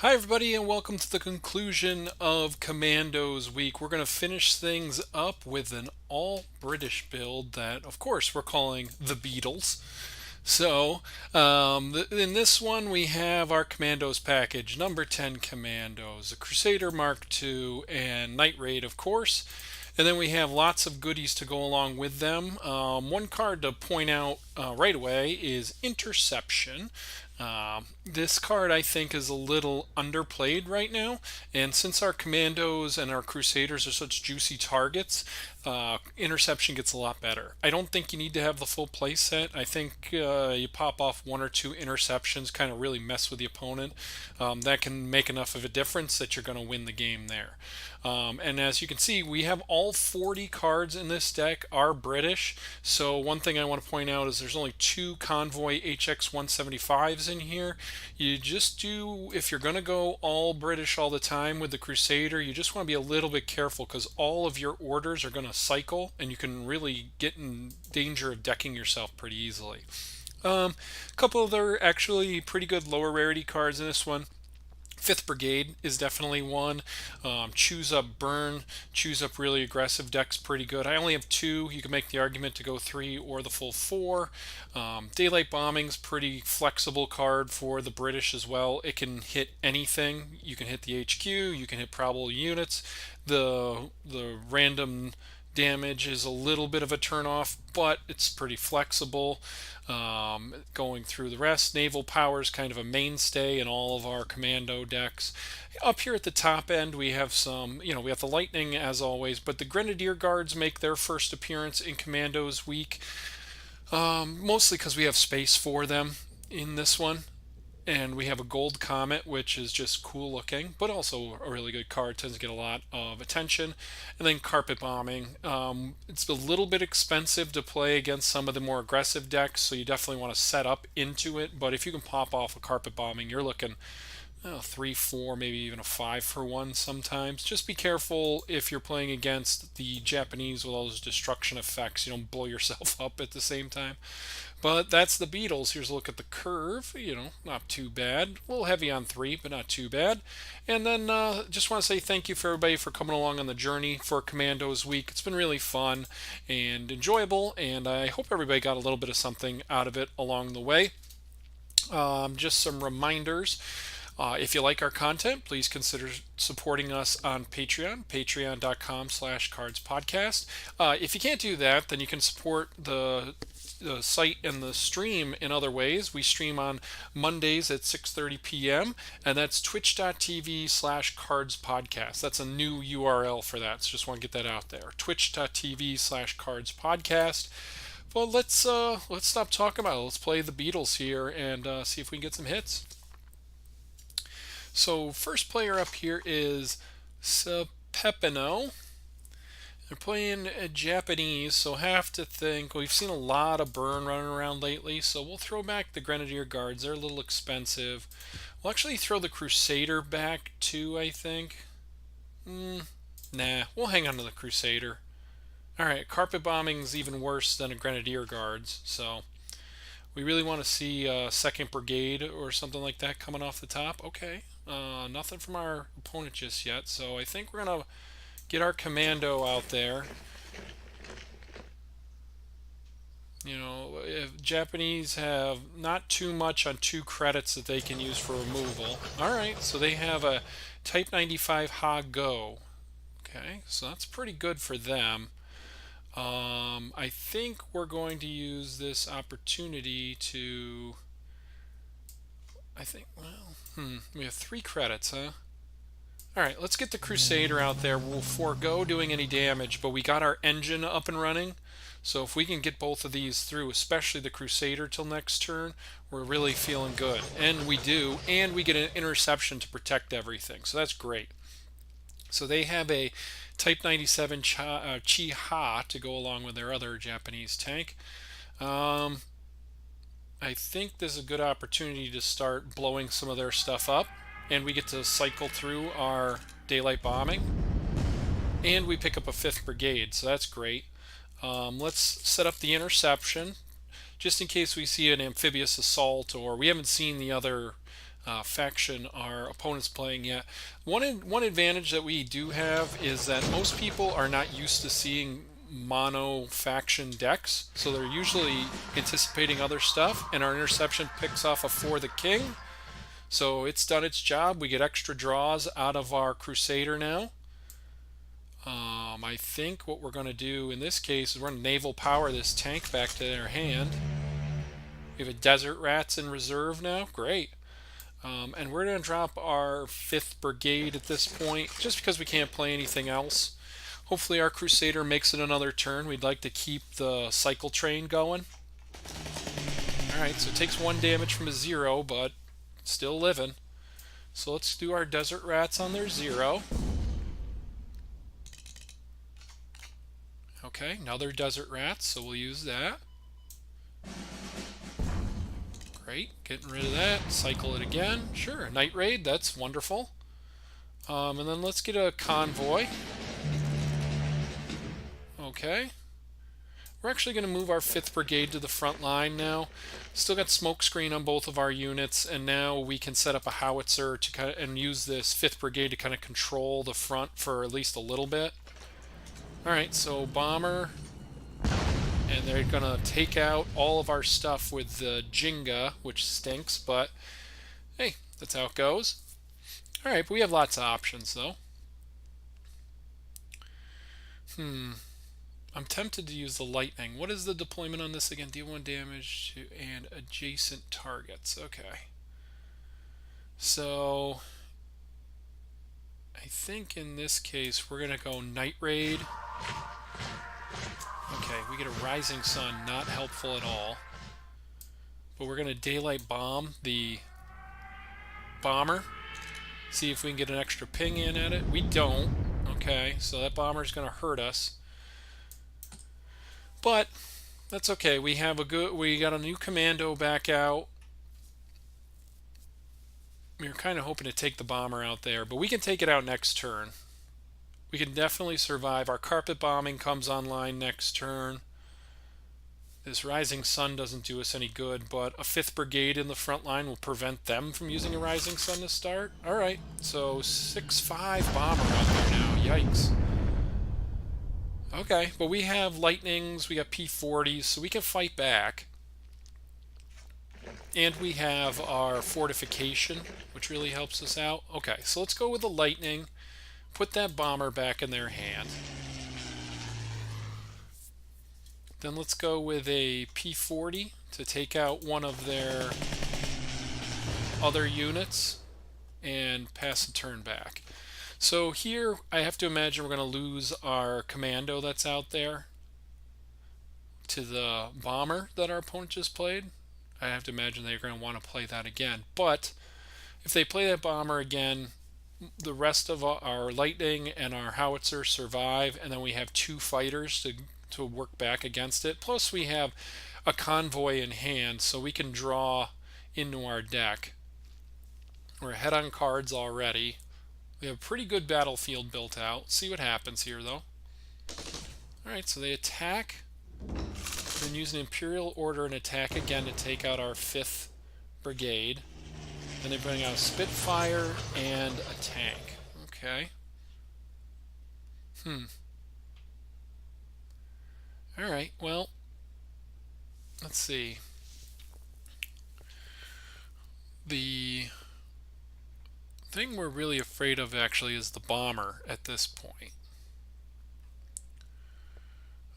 Hi, everybody, and welcome to the conclusion of Commandos Week. We're going to finish things up with an all British build that, of course, we're calling the Beatles. In this one, we have our Commandos package number 10 Commandos, a Crusader Mark II, and Night Raid, of course. And then we have lots of goodies to go along with them. One card to point out right away is Interception. This card, I think, is a little underplayed right now, and since our commandos and our crusaders are such juicy targets, interception gets a lot better. I don't think you need to have the full play set. I think you pop off one or two interceptions, kind of really mess with the opponent. That can make enough of a difference that you're going to win the game there. And as you can see, we have all 40 cards in this deck are British. So one thing I want to point out is there's only two Convoy HX 175s in here. You just do, if you're going to go all British all the time with the Crusader, you just want to be a little bit careful because all of your orders are going to cycle and you can really get in danger of decking yourself pretty easily. A couple other actually pretty good lower rarity cards in this one. Fifth Brigade is definitely one. Choose up Burn, choose up really aggressive decks pretty good. I only have two. You can make the argument to go three or the full four. Daylight Bombing's pretty flexible card for the British as well. It can hit anything. You can hit the HQ, you can hit probable units. The random damage is a little bit of a turnoff, but it's pretty flexible. Going through the rest, naval power is kind of a mainstay in all of our commando decks. Up here at the top end, we have we have the lightning as always, but the grenadier guards make their first appearance in Commandos Week, mostly because we have space for them in this one. And we have a gold comet, which is just cool looking, but also a really good card. Tends to get a lot of attention. And then carpet bombing. It's a little bit expensive to play against some of the more aggressive decks, so you definitely want to set up into it. But if you can pop off a carpet bombing, you're looking 3, 4, maybe even a 5 for 1 sometimes. Just be careful if you're playing against the Japanese with all those destruction effects. You don't blow yourself up at the same time. But that's the Beatles. Here's a look at the curve. Not too bad. A little heavy on 3, but not too bad. And then just want to say thank you for everybody for coming along on the journey for Commandos Week. It's been really fun and enjoyable, and I hope everybody got a little bit of something out of it along the way. Just some reminders. If you like our content, please consider supporting us on Patreon, patreon.com/cardspodcast. If you can't do that, then you can support the site and the stream in other ways. We stream on Mondays at 6:30 p.m. and that's twitch.tv/cardspodcast. That's a new URL for that, so just want to get that out there. Twitch.tv/cardspodcast. Well, let's stop talking about it. Let's play the Beatles here and see if we can get some hits. So first player up here is Sepepino. They're playing Japanese, so have to think. We've seen a lot of burn running around lately, so we'll throw back the Grenadier Guards. They're a little expensive. We'll actually throw the Crusader back too, I think. Nah, we'll hang on to the Crusader. Alright, carpet bombing's even worse than a Grenadier Guards, so we really want to see a 2nd Brigade or something like that coming off the top. Okay, nothing from our opponent just yet, so I think we're going to get our commando out there. If Japanese have not too much on 2 credits that they can use for removal. Alright, so they have a Type 95 Ha-Go. Okay, so that's pretty good for them. I think we're going to use this opportunity to... we have 3 credits, huh? Alright, let's get the Crusader out there. We'll forego doing any damage, but we got our engine up and running. So if we can get both of these through, especially the Crusader till next turn, we're really feeling good. And we do, and we get an interception to protect everything. So that's great. So they have a Type 97 Chi-Ha to go along with their other Japanese tank. I think this is a good opportunity to start blowing some of their stuff up. And we get to cycle through our daylight bombing. And we pick up a 5th Brigade, so that's great. Let's set up the interception, just in case we see an amphibious assault or we haven't seen the other faction our opponent's playing yet. One advantage that we do have is that most people are not used to seeing mono faction decks, so they're usually anticipating other stuff, and our interception picks off a for the king. So it's done its job. We get extra draws out of our Crusader now. I think what we're going to do in this case is we're going to naval power this tank back to their hand. We have a Desert Rats in reserve now. Great. And we're going to drop our 5th Brigade at this point, just because we can't play anything else. Hopefully our Crusader makes it another turn. We'd like to keep the cycle train going. Alright, so it takes 1 damage from a 0, but still living. So let's do our Desert Rats on their 0. Okay, another Desert Rats, so we'll use that. Great, getting rid of that. Cycle it again. Sure, Night Raid, that's wonderful. And then let's get a Convoy. Okay. We're actually going to move our 5th Brigade to the front line now. Still got smokescreen on both of our units, and now we can set up a howitzer to and use this 5th Brigade to kind of control the front for at least a little bit. Alright, so bomber, and they're going to take out all of our stuff with the Jenga, which stinks, but hey, that's how it goes. Alright, but we have lots of options, though. I'm tempted to use the lightning. What is the deployment on this again? Deal 1 damage to and adjacent targets. Okay. So I think in this case we're going to go Night Raid. Okay, we get a Rising Sun, not helpful at all. But we're going to Daylight Bomb the bomber. See if we can get an extra ping in at it. We don't. Okay, so that bomber's going to hurt us. But that's okay. We got a new commando back out. We were kind of hoping to take the bomber out there, but we can take it out next turn. We can definitely survive. Our carpet bombing comes online next turn. This Rising Sun doesn't do us any good, but a 5th Brigade in the front line will prevent them from using a Rising Sun to start. Alright, so 6-5 bomber out there now. Yikes. Okay, but we have lightnings, we got P-40s, so we can fight back. And we have our fortification, which really helps us out. Okay, so let's go with the lightning. Put that bomber back in their hand. Then let's go with a P-40 to take out one of their other units and pass the turn back. So here, I have to imagine we're going to lose our commando that's out there to the bomber that our opponent just played. I have to imagine they're going to want to play that again. But if they play that bomber again, the rest of our lightning and our howitzer survive, and then we have 2 fighters to work back against it. Plus we have a convoy in hand, so we can draw into our deck. We're ahead on cards already. We have a pretty good battlefield built out. See what happens here, though. Alright, so they attack. Then use an Imperial Order and attack again to take out our 5th Brigade. Then they bring out a Spitfire and a tank. Okay. Alright, well, let's see. The thing we're really afraid of actually is the bomber at this point.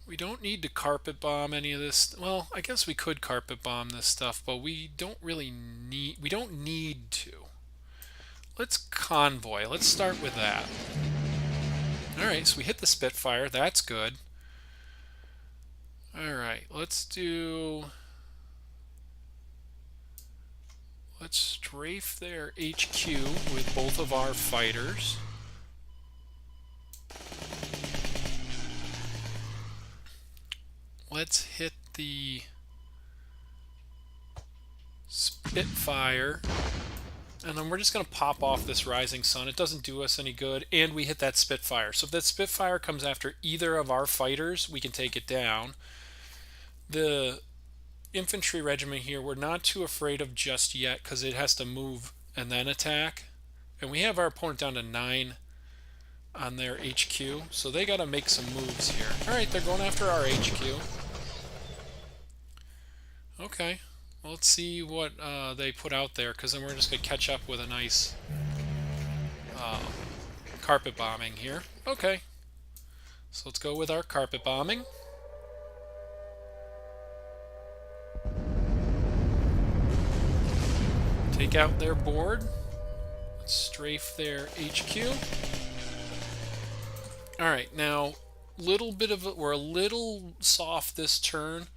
We don't need to carpet bomb any of this. Well, I guess we could carpet bomb this stuff, but we don't need to. Let's convoy. Let's start with that. Alright, so we hit the Spitfire. That's good. Alright, let's strafe their HQ with both of our fighters. Let's hit the Spitfire, and then we're just going to pop off this Rising Sun. It doesn't do us any good, and we hit that Spitfire. So if that Spitfire comes after either of our fighters, we can take it down. The infantry regiment here, we're not too afraid of just yet, because it has to move and then attack. And we have our opponent down to 9 on their HQ, so they got to make some moves here. Alright, they're going after our HQ. Okay, well, let's see what they put out there, because then we're just going to catch up with a nice carpet bombing here. Okay, so let's go with our carpet bombing. Take out their board. Let's strafe their HQ. Alright, now, we're a little soft this turn,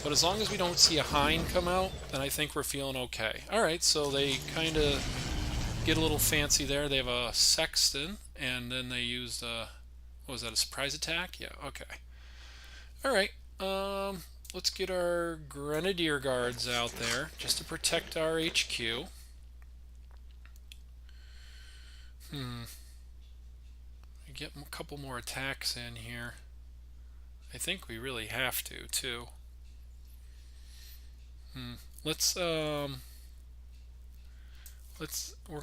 but as long as we don't see a hind come out, then I think we're feeling okay. Alright, so they kind of get a little fancy there. They have a sexton, and then they used what was that, a surprise attack? Yeah, okay. Alright, let's get our Grenadier Guards out there, just to protect our HQ. Get a couple more attacks in here. I think we really have to, too. We're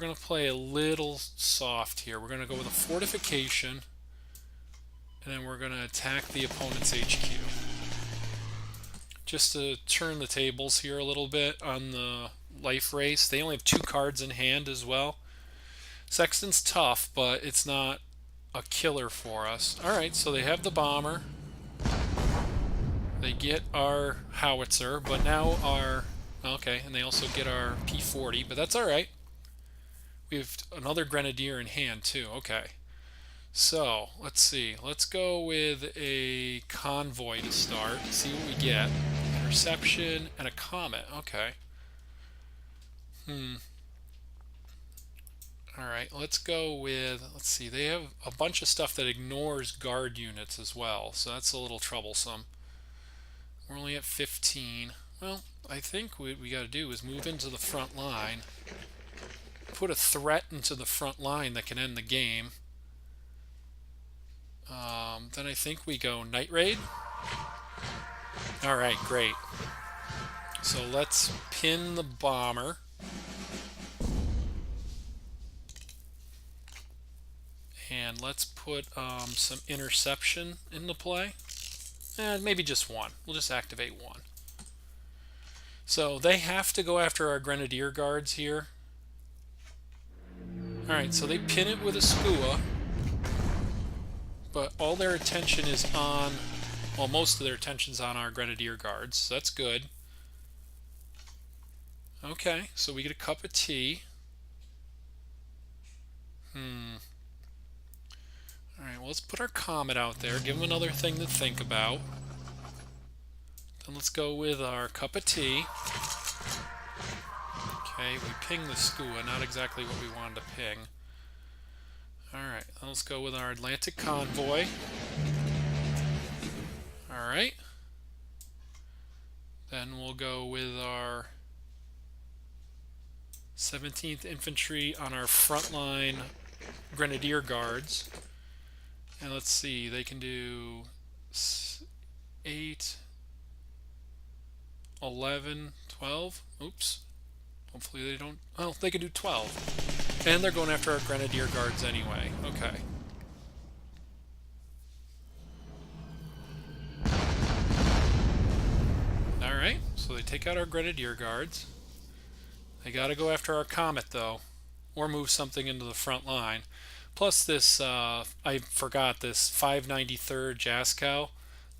gonna play a little soft here. We're gonna go with a fortification, and then we're gonna attack the opponent's HQ. Just to turn the tables here a little bit on the life race. They only have 2 cards in hand as well. Sexton's tough, but it's not a killer for us. Alright, so they have the bomber. They get our howitzer, but now our... Okay, and they also get our P40, but that's alright. We have another Grenadier in hand, too. Okay. So, let's see. Let's go with a convoy to start. See what we get. Interception and a comet. Okay. Alright, let's go with... Let's see. They have a bunch of stuff that ignores guard units as well, so that's a little troublesome. We're only at 15. Well, I think what we got to do is move into the front line. Put a threat into the front line that can end the game. Then I think we go Night Raid. Alright, great. So let's pin the bomber. And let's put some interception into play. And maybe just 1. We'll just activate 1. So they have to go after our Grenadier Guards here. Alright, so they pin it with a skua. But all their attention is on... Well, most of their attention's on our Grenadier Guards, so that's good. Okay, so we get a cup of tea. Alright, well, let's put our comet out there, give them another thing to think about. Then let's go with our cup of tea. Okay, we ping the skua, not exactly what we wanted to ping. Alright, let's go with our Atlantic convoy. Alright. Then we'll go with our 17th Infantry on our frontline Grenadier Guards. And let's see, they can do 8, 11, 12. Oops. Hopefully they don't... Well, they can do 12. And they're going after our Grenadier Guards anyway. Okay. Alright, so they take out our Grenadier Guards. They gotta go after our Comet, though. Or move something into the front line. Plus this, I forgot this 593rd Jaskow.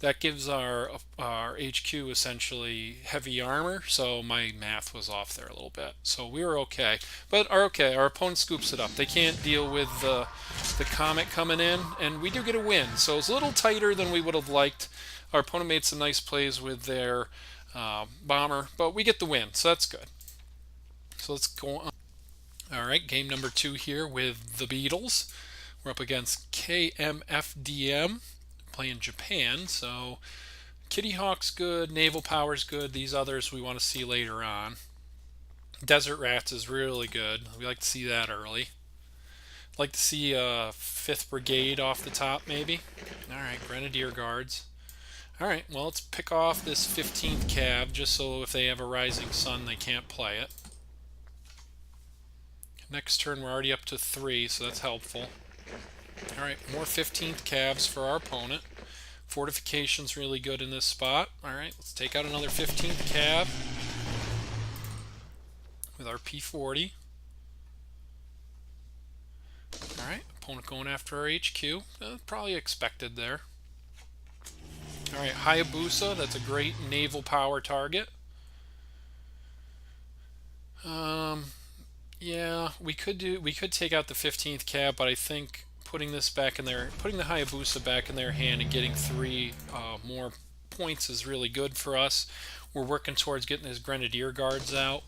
That gives our HQ essentially heavy armor, so my math was off there a little bit. So we were okay. But our opponent scoops it up. They can't deal with the Comet coming in, and we do get a win. So it's a little tighter than we would have liked. Our opponent made some nice plays with their bomber, but we get the win, so that's good. So let's go on. Alright, game number 2 here with the Beatles. We're up against KMFDM, playing Japan, so Kitty Hawk's good, Naval Power's good, these others we want to see later on. Desert Rats is really good, we like to see that early. Like to see 5th Brigade off the top, maybe. Alright, Grenadier Guards. Alright, well, let's pick off this 15th Cav, just so if they have a Rising Sun, they can't play it. Next turn we're already up to 3, so that's helpful. Alright, more 15th Cavs for our opponent. Fortification's really good in this spot. Alright, let's take out another 15th Cav with our P40. Alright, opponent going after our HQ. Probably expected there. Alright, Hayabusa, that's a great naval power target. Yeah, we could take out the 15th Cav, but I think putting this back in there, putting the Hayabusa back in their hand and getting 3 more points is really good for us. We're working towards getting his Grenadier Guards out.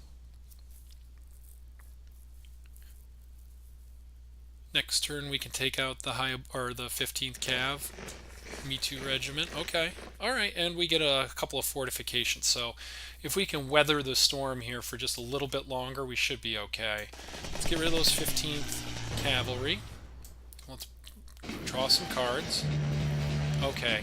Next turn we can take out the 15th Cav. Me Too Regiment. Okay. Alright, and we get a couple of fortifications. So if we can weather the storm here for just a little bit longer, we should be okay. Let's get rid of those 15th Cavalry. Let's draw some cards. Okay.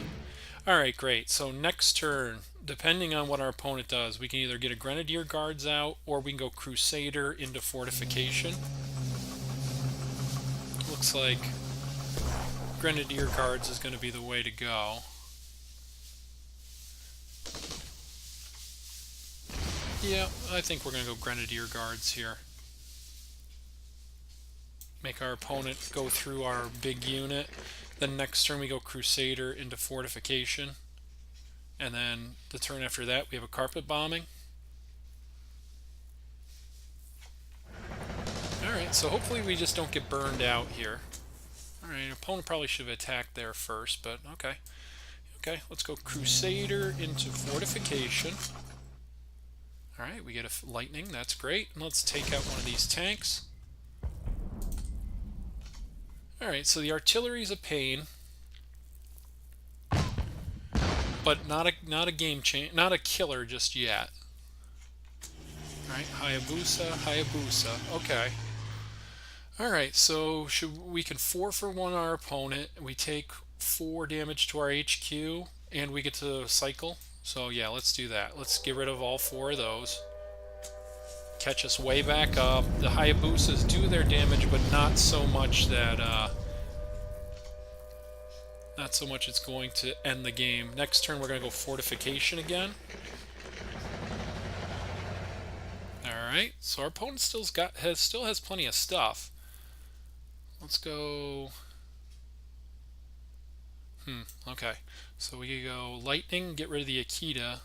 Alright, great. So next turn, depending on what our opponent does, we can either get a Grenadier Guards out, or we can go Crusader into fortification. Looks like Grenadier Guards is going to be the way to go. Yeah, I think we're going to go Grenadier Guards here. Make our opponent go through our big unit. Then next turn we go Crusader into fortification. And then the turn after that we have a carpet bombing. Alright, so hopefully we just don't get burned out here. Alright, opponent probably should have attacked there first, but okay. Okay, let's go Crusader into fortification. Alright, we get a lightning, that's great. And let's take out one of these tanks. Alright, so the artillery's a pain. But not a game change, not a killer just yet. Alright, Hayabusa, Hayabusa. Okay. Alright, so we can 4-for-1 our opponent. We take 4 damage to our HQ, and we get to cycle. So yeah, let's do that. Let's get rid of all 4 of those. Catch us way back up. The Hayabusas do their damage, but not so much that not so much it's going to end the game. Next turn we're going to go fortification again. Alright, so our opponent still has plenty of stuff. Let's go... okay. So we could go lightning, get rid of the Akita.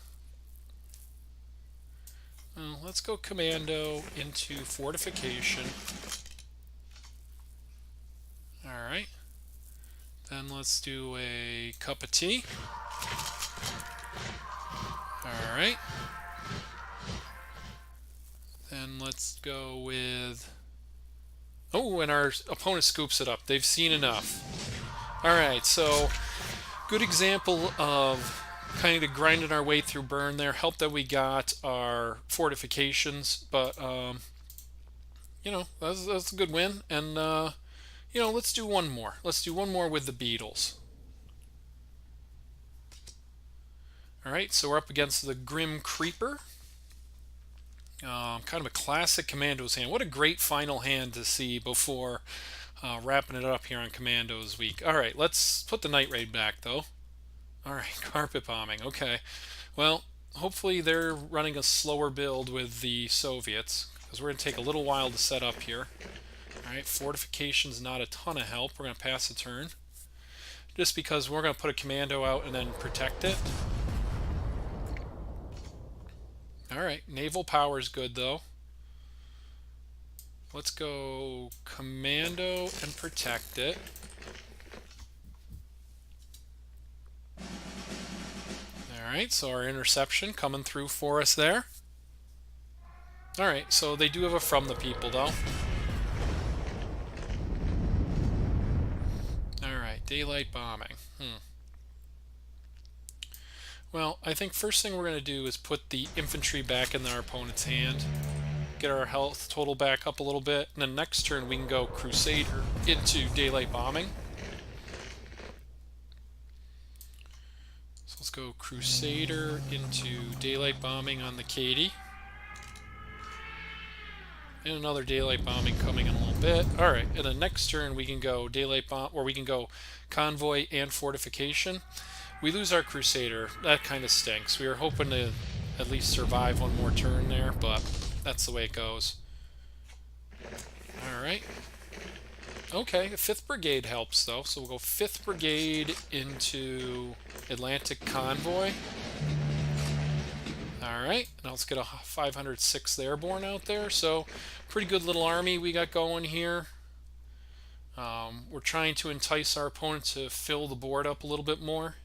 Let's go commando into fortification. Alright. Then let's do a cup of tea. Alright. Then let's go with... oh, and our opponent scoops it up. They've seen enough. Alright, so good example of kind of grinding our way through burn there. Help that we got our fortifications, but you know, that's a good win. And you know, let's do one more. Let's do one more with the Beatles. Alright, so we're up against the Grim Creeper. Kind of a classic Commandos hand. What a great final hand to see before wrapping it up here on Commandos Week. Alright, let's put the Night Raid back, though. Alright, carpet bombing. Okay. Well, hopefully they're running a slower build with the Soviets, because we're going to take a little while to set up here. Alright, fortification's not a ton of help. We're going to pass a turn. Just because we're going to put a commando out and then protect it. Alright, naval power's good, though. Let's go commando and protect it. Alright, so our interception coming through for us there. Alright, so they do have a from the people, though. Alright, daylight bombing. Well, I think first thing we're going to do is put the infantry back in our opponent's hand. Get our health total back up a little bit. And then next turn we can go Crusader into daylight bombing. So let's go Crusader into daylight bombing on the Katie. And another daylight bombing coming in a little bit. All right, and the next turn we can go daylight bomb, or we can go convoy and fortification. We lose our crusader. That kind of stinks. We were hoping to at least survive one more turn there, but that's the way it goes. All right. Okay, 5th Brigade helps though, so we'll go 5th Brigade into Atlantic Convoy. Alright, now let's get a 506th Airborne out there, so pretty good little army we got going here. We're trying to entice our opponent to fill the board up a little bit more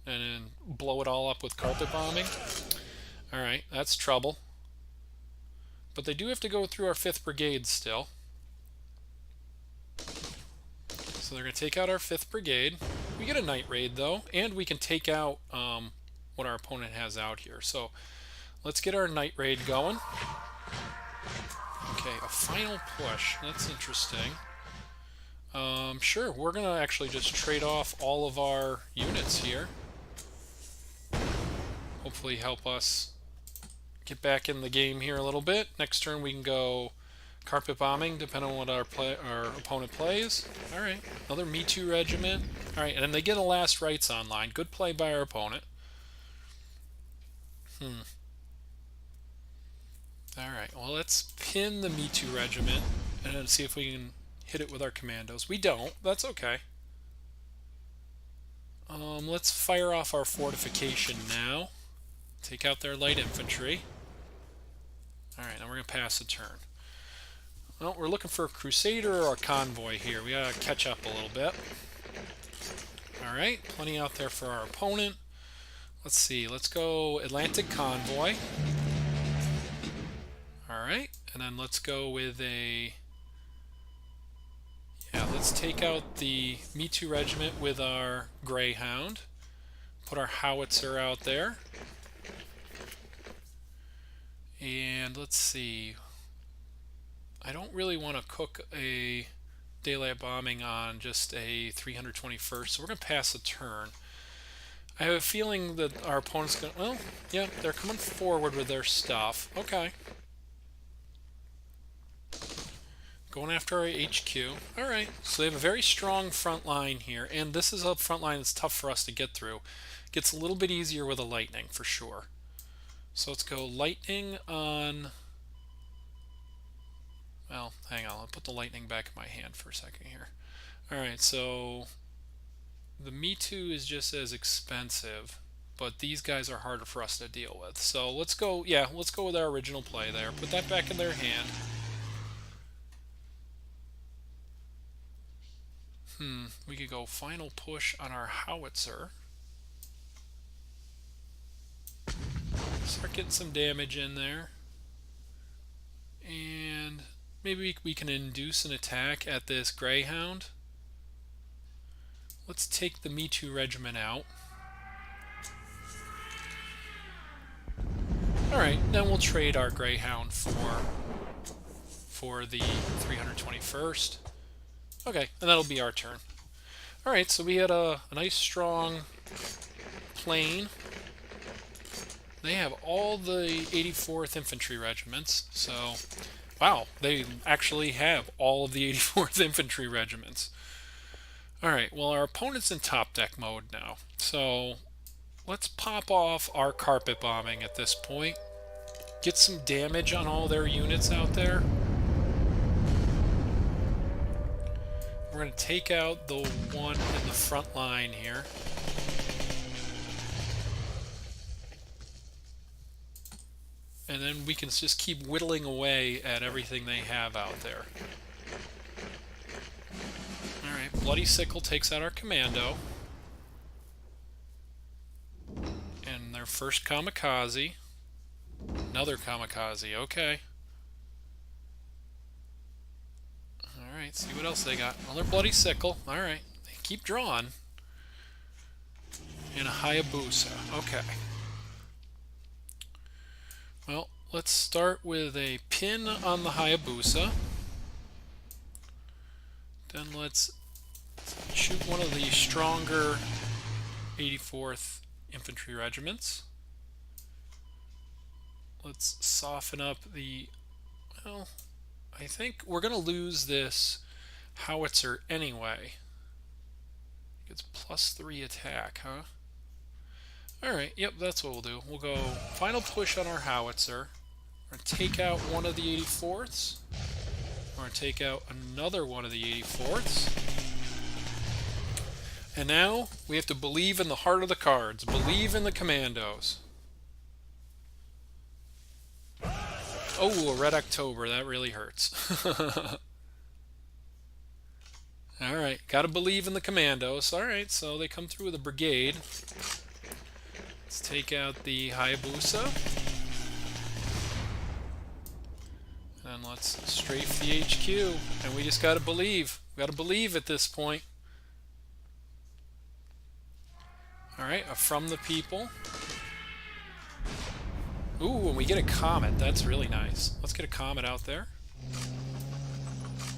and then blow it all up with carpet bombing. Alright, that's trouble. But they do have to go through our 5th Brigade still. So they're going to take out our 5th Brigade. We get a night raid though, and we can take out what our opponent has out here. So let's get our night raid going. Okay, a final push. That's interesting. Sure, we're going to actually just trade off all of our units here. Hopefully help us get back in the game here a little bit. Next turn we can go carpet bombing, depending on what our opponent plays. Alright, another Me Too regiment. Alright, and then they get a last rites online. Good play by our opponent. Alright, well let's pin the Me Too regiment and then see if we can hit it with our commandos. We don't. That's okay. Let's fire off our fortification now. Take out their light infantry. Alright, now we're going to pass the turn. Well, we're looking for a crusader or a convoy here. We gotta catch up a little bit. Alright, plenty out there for our opponent. Let's see, let's go Atlantic Convoy. Alright, and then let's go with a... Yeah, let's take out the Me Too regiment with our Greyhound. Put our howitzer out there. And let's see. I don't really want to cook a daylight bombing on just a 321st, so we're going to pass a turn. I have a feeling that our opponent's going to... Well, yeah, they're coming forward with their stuff. Okay. Going after our HQ. Alright, so they have a very strong front line here, and this is a front line that's tough for us to get through. Gets a little bit easier with a lightning, for sure. So let's go lightning on... Well, hang on, I'll put the lightning back in my hand for a second here. Alright, so the Me Too is just as expensive, but these guys are harder for us to deal with. So let's go, yeah, let's go with our original play there. Put that back in their hand. We could go final push on our howitzer. Start getting some damage in there. And maybe we can induce an attack at this Greyhound. Let's take the Me Too regiment out. Alright, then we'll trade our Greyhound for the 321st. Okay, and that'll be our turn. Alright, so we had a nice strong plane. They have all the 84th Infantry regiments, so... Wow, they actually have all of the 84th Infantry regiments. Alright, well our opponent's in top deck mode now, so let's pop off our carpet bombing at this point. Get some damage on all their units out there. We're going to take out the one in the front line here. And then we can just keep whittling away at everything they have out there. Alright, Bloody Sickle takes out our commando. And their first kamikaze. Another kamikaze, okay. Alright, see what else they got. Another Bloody Sickle, alright. They keep drawing. And a Hayabusa, okay. Well, let's start with a pin on the Hayabusa. Then let's shoot one of the stronger 84th Infantry regiments. Let's soften up the... Well, I think we're going to lose this howitzer anyway. It's +3 attack, huh? Alright, yep, that's what we'll do. We'll go final push on our howitzer. We're going to take out one of the 84ths. We're going to take out another one of the 84ths. And now we have to believe in the heart of the cards. Believe in the commandos. Oh, a Red October. That really hurts. Alright, gotta believe in the commandos. Alright, so they come through with a brigade. Let's take out the Hayabusa. And let's strafe the HQ. And we just gotta believe. We gotta believe at this point. Alright, from the people. Ooh, and we get a comet. That's really nice. Let's get a comet out there.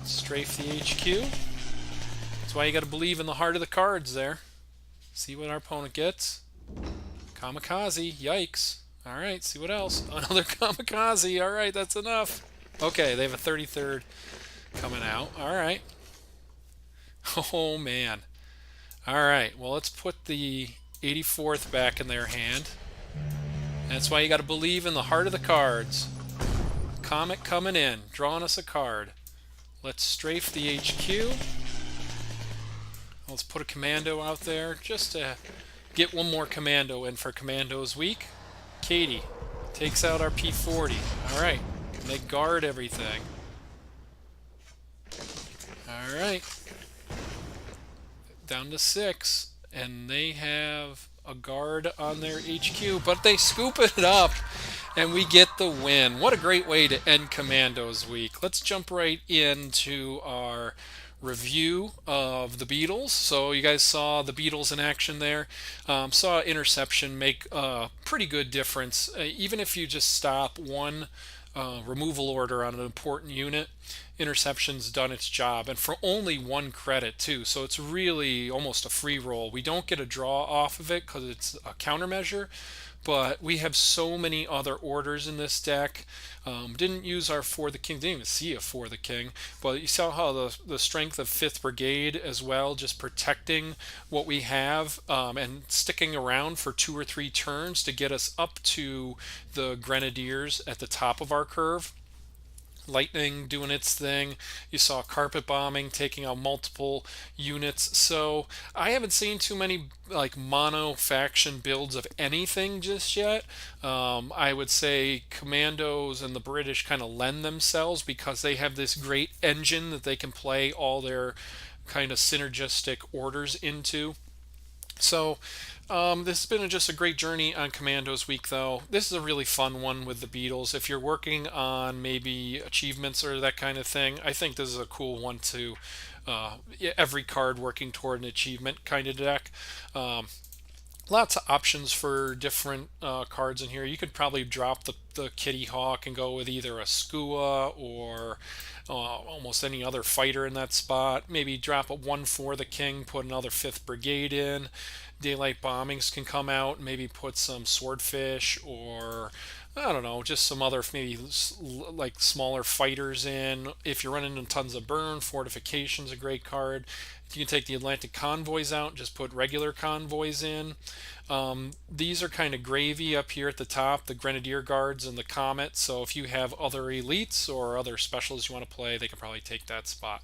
Strafe the HQ. That's why you got to believe in the heart of the cards there. See what our opponent gets. Kamikaze. Yikes. Alright, see what else. Another kamikaze. Alright, that's enough. Okay, they have a 33rd coming out. Alright. Oh, man. Alright, well, let's put the 84th back in their hand. That's why you got to believe in the heart of the cards. Comet coming in, drawing us a card. Let's strafe the HQ. Let's put a commando out there just to get one more commando in for Commandos Week. Katie takes out our P40. Alright, they guard everything. Alright. Down to 6. And they have a guard on their HQ, but they scoop it up and we get the win. What a great way to end Commandos Week. Let's jump right into our review of the Beatles. So you guys saw the Beatles in action there. Saw interception make a pretty good difference. Even if you just stop one removal order on an important unit, interception's done its job, and for only 1 credit too, so it's really almost a free roll. We don't get a draw off of it because it's a countermeasure, but we have so many other orders in this deck. Didn't use our For the King, didn't even see a For the King, but you saw how the strength of 5th Brigade as well, just protecting what we have and sticking around for 2 or 3 turns to get us up to the Grenadiers at the top of our curve. Lightning doing its thing. You saw carpet bombing taking out multiple units. So I haven't seen too many like mono faction builds of anything just yet. I would say Commandos and the British kind of lend themselves because they have this great engine that they can play all their kind of synergistic orders into. So this has been just a great journey on Commandos Week, though. This is a really fun one with the Beatles. If you're working on maybe achievements or that kind of thing, I think this is a cool one to every card working toward an achievement kind of deck. Lots of options for different cards in here. You could probably drop the Kitty Hawk and go with either a Skua or almost any other fighter in that spot. Maybe drop a 1 For the King, put another 5th Brigade in. Daylight Bombings can come out, maybe put some Swordfish or I don't know, just some other maybe like smaller fighters in. If you're running into tons of burn, Fortification's a great card. You can take the Atlantic Convoys out, just put regular convoys in. These are kind of gravy up here at the top, the Grenadier Guards and the Comet. So if you have other elites or other specials you want to play, they can probably take that spot.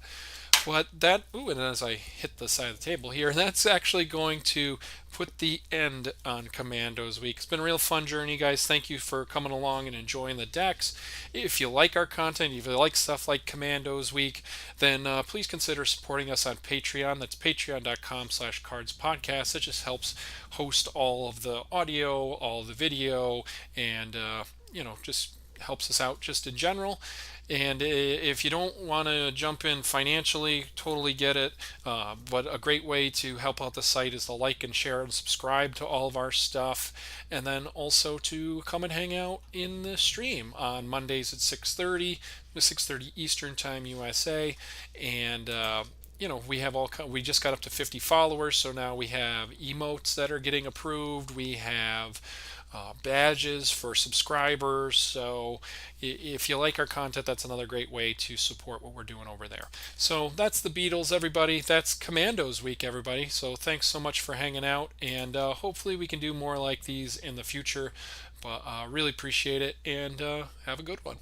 But and as I hit the side of the table here, that's actually going to put the end on Commandos Week. It's been a real fun journey, guys. Thank you for coming along and enjoying the decks. If you like our content, if you like stuff like Commandos Week, then please consider supporting us on Patreon. That's patreon.com/cardspodcast. It just helps host all of the audio, all of the video, and just helps us out just in general. And if you don't want to jump in financially, totally get it. But a great way to help out the site is to like and share and subscribe to all of our stuff. And then also to come and hang out in the stream on Mondays at 6:30 Eastern Time USA. And we have we just got up to 50 followers, so now we have emotes that are getting approved. We have badges for subscribers. So if you like our content, that's another great way to support what we're doing over there. So that's the Beatles, everybody. That's Commandos Week, everybody. So thanks so much for hanging out, and hopefully we can do more like these in the future. But really appreciate it, and have a good one.